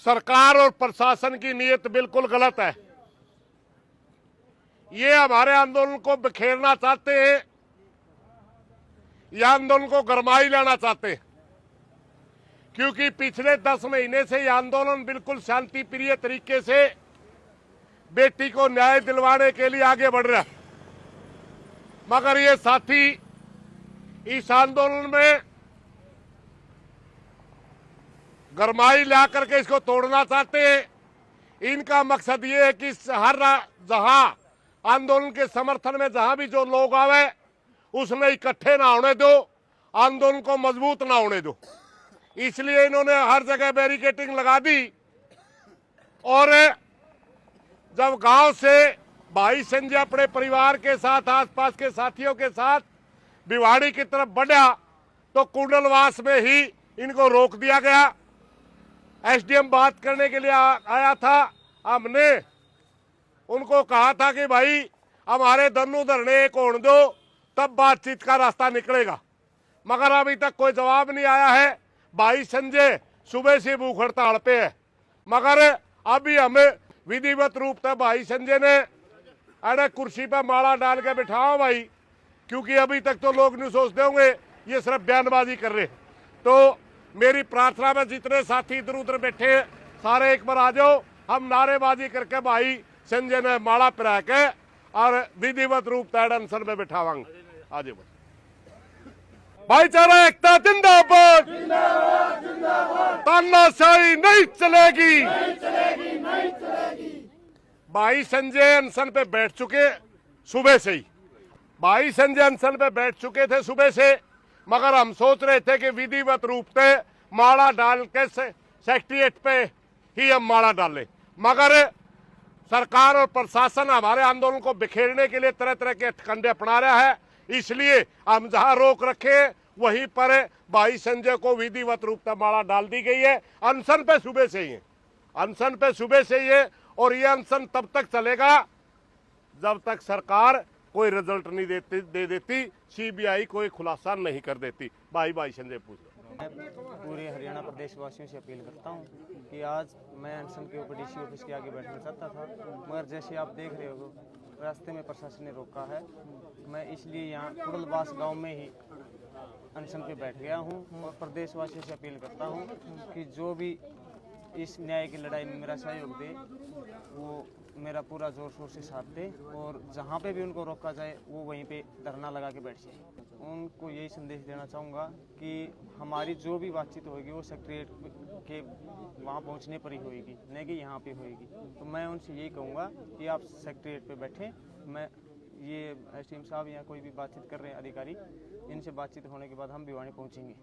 सरकार और प्रशासन की नीयत बिल्कुल गलत है। ये हमारे आंदोलन को बिखेरना चाहते हैं या आंदोलन को गरमाई लाना चाहते हैं, क्योंकि पिछले 10 महीने से ये आंदोलन बिल्कुल शांति प्रिय तरीके से बेटी को न्याय दिलवाने के लिए आगे बढ़ रहा है। मगर ये साथी इस आंदोलन में गरमाई ला करके इसको तोड़ना चाहते हैं। इनका मकसद ये है कि हर जहां आंदोलन के समर्थन में जहां भी जो लोग आवे उसमें इकट्ठे ना होने दो, आंदोलन को मजबूत ना होने दो। इसलिए इन्होंने हर जगह बैरिकेडिंग लगा दी। और जब गांव से भाई संजय अपने परिवार के साथ आसपास के साथियों के साथ भिवाड़ी की तरफ बढ़ा तो कुंडलवास में ही इनको रोक दिया गया। एसडीएम बात करने के लिए आया था। हमने उनको कहा था कि भाई हमारे दोनों धरने एक होने दो, तब बातचीत का रास्ता निकलेगा। मगर अभी तक कोई जवाब नहीं आया है। भाई संजय सुबह से भूख हड़ताल पे है। मगर अभी हमें विधिवत रूप से भाई संजय ने अरे कुर्सी पर माला डाल के बिठाओ भाई, क्योंकि अभी तक तो लोग नहीं सोचते होंगे ये सिर्फ बयानबाजी कर रहे। तो मेरी प्रार्थना में जितने साथी इधर उधर बैठे हैं सारे एक बार आ जाओ, हम नारेबाजी करके भाई संजय ने माला पिरा के और विधिवत रूप से अनशन में बिठावांगे। आज भाईचारा एकता जिंदाबाद, तानाशाही नहीं चलेगी। भाई संजय अनशन पे बैठ चुके सुबह से ही, भाई संजय अनशन पे बैठ चुके थे सुबह से। मगर हम सोच रहे थे कि विधिवत रूप से माला डाल के सेक्रेटेरिएट पे ही हम माला डालें। मगर सरकार और प्रशासन हमारे आंदोलन को बिखेरने के लिए तरह तरह के ठिकाने अपना रहा है। इसलिए हम जहां रोक रखे वहीं पर भाई संजय को विधिवत रूप से माला डाल दी गई है। अनशन पे सुबह से ही है, अनशन पे सुबह से ही है। और ये अनशन तब तक चलेगा जब तक सरकार कोई रिजल्ट नहीं दे देती, सीबीआई कोई खुलासा नहीं कर देती। भाई संजय पूछ मैं पूरे हरियाणा प्रदेश वासियों से अपील करता हूं कि आज मैं अनशन के ऊपर डीसी ऑफिस के आगे बैठना चाहता था, मगर जैसे आप देख रहे हो रास्ते में प्रशासन ने रोका है। मैं इसलिए यहाँ कुंडलवास गांव में ही अनशन पे बैठ गया हूं और प्रदेशवासियों से अपील करता हूं कि जो भी इस न्याय की लड़ाई में मेरा सहयोग दे वो मेरा पूरा जोर शोर से साथ दे, और जहाँ पे भी उनको रोका जाए वो वहीं पे धरना लगा के बैठ जाए। उनको यही संदेश देना चाहूँगा कि हमारी जो भी बातचीत होगी वो सेक्रेटेरिएट के वहाँ पहुँचने पर ही होगी, नहीं कि यहाँ पे होगी। तो मैं उनसे यही कहूँगा कि आप सेक्रेटेरिएट पे बैठें। मैं ये एसडीएम साहब या कोई भी बातचीत कर रहे हैं अधिकारी, इनसे बातचीत होने के बाद हम भिवाड़ी पहुँचेंगे।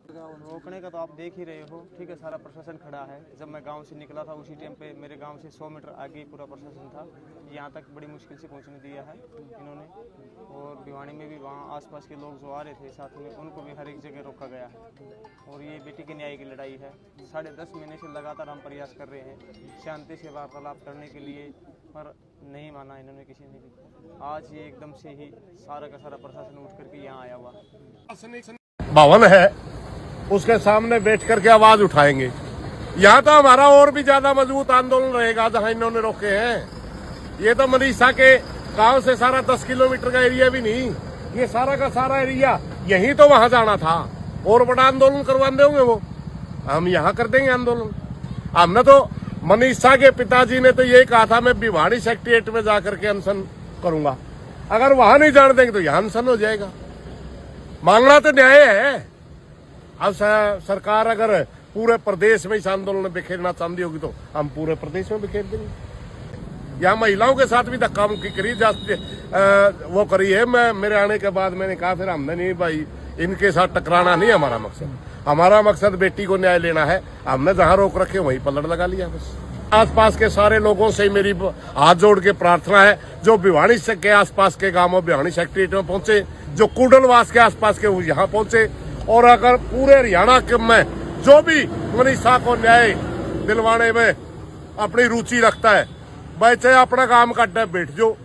रोकने का तो आप देख ही रहे हो, ठीक है, सारा प्रशासन खड़ा है। जब मैं गांव से निकला था उसी टाइम पे मेरे गांव से 100 मीटर आगे पूरा प्रशासन था। यहाँ तक बड़ी मुश्किल से पहुँचने दिया है इन्होंने। और भिवाड़ी में भी वहाँ आसपास के लोग जो आ रहे थे साथ में, उनको भी हर एक जगह रोका गया है। और ये बेटी के न्याय की लड़ाई है। 10.5 महीने से लगातार हम प्रयास कर रहे हैं शांति से वार्तालाप करने के लिए, पर नहीं माना इन्होंने किसी ने भी। आज ये एकदम से ही सारा का सारा प्रशासन उठ करके यहाँ आया हुआ भवन है, उसके सामने बैठ करके आवाज उठाएंगे। यहाँ तो हमारा और भी ज्यादा मजबूत आंदोलन रहेगा जहाँ इन्होंने रोके हैं। ये तो मनीषा के गांव से सारा 10 किलोमीटर का एरिया भी नहीं, ये सारा का सारा एरिया यही तो वहां जाना था। और बड़ा आंदोलन करवा देंगे वो, हम यहाँ कर देंगे आंदोलन। हमने तो मनीषा के पिताजी ने तो यही कहा था मैं भिवाड़ी सेक्रेटेरिएट में जाकर के अनशन करूंगा। अगर वहां नहीं जाने देंगे तो यहाँ अनशन हो जाएगा। मांगना तो न्याय है। अब सरकार अगर पूरे प्रदेश में इस आंदोलन में बिखेरना चाहती होगी तो हम पूरे प्रदेश में बिखेर देंगे। यहाँ महिलाओं के साथ भी धक्का मुक्की करी वो करी है। मैं मेरे आने के बाद मैंने कहा फिर हमने नहीं भाई इनके साथ टकराना नहीं हमारा मकसद। हमारा मकसद बेटी को न्याय लेना है। हमने जहाँ रोक रखे वहीं पलड़ लगा लिया बस। आसपास के सारे लोगों से मेरी हाथ जोड़ के प्रार्थना है, जो भिवाड़ी के आसपास के गाँवों भिवाड़ी सेक्रेटेरिएट में पहुंचे, जो कुंडलवास के आसपास के वो यहाँ पहुंचे। और अगर पूरे हरियाणा के में जो भी मनीषा को न्याय दिलवाने में अपनी रुचि रखता है, भाई चाहे अपना काम करना बैठ जाओ।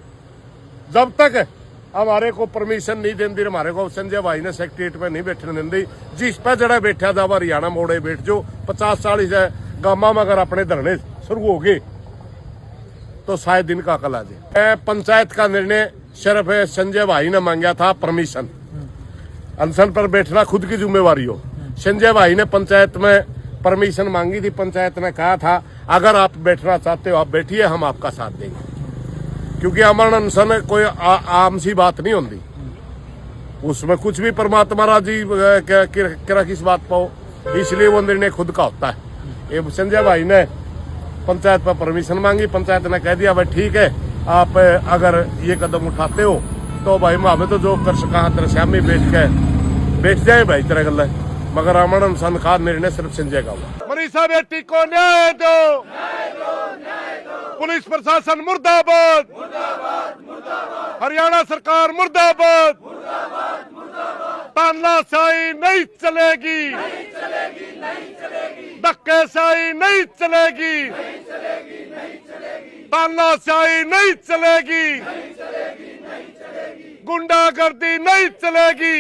जब तक हमारे को परमिशन नहीं देंदी, हमारे को संजय भाई ने सेक्रेटेरिएट में नहीं बैठने देंदी, जिस पर जड़ा बैठा था हरियाणा मोड़े बैठ जाओ। 50-40 गामा में अगर अपने धरने शुरू हो गए तो शायद दिन का कल आ जाए। पंचायत का निर्णय सिर्फ संजय भाई ने मांगा था परमिशन, अनशन पर बैठना खुद की जिम्मेवारी हो। संजय भाई ने पंचायत में परमिशन मांगी थी, पंचायत ने कहा था अगर आप बैठना चाहते हो आप बैठिए, हम आपका साथ देंगे, क्योंकि अमर अनशन कोई आम सी बात नहीं होती, उसमें कुछ भी परमात्मा राजी करा किस बात पाओ, इसलिए वो निर्णय खुद का होता है। ये संजय भाई ने पंचायत पर परमिशन मांगी, पंचायत ने कह दिया भाई ठीक है, आप अगर ये कदम उठाते हो तो भाई हमें तो जो कर सका तेरे सामने बैठ जाए भाई तेरा गल, मगर अमर अनशन का निर्णय सिर्फ संजय का हुआ। मनीषा बेटी को न्याय दो, पुलिस प्रशासन मुर्दाबाद, हरियाणा सरकार मुर्दाबाद, तानाशाही नहीं चलेगी, धक्केशाही नहीं चलेगी, तानाशाही नहीं चलेगी, गुंडागर्दी नहीं चलेगी।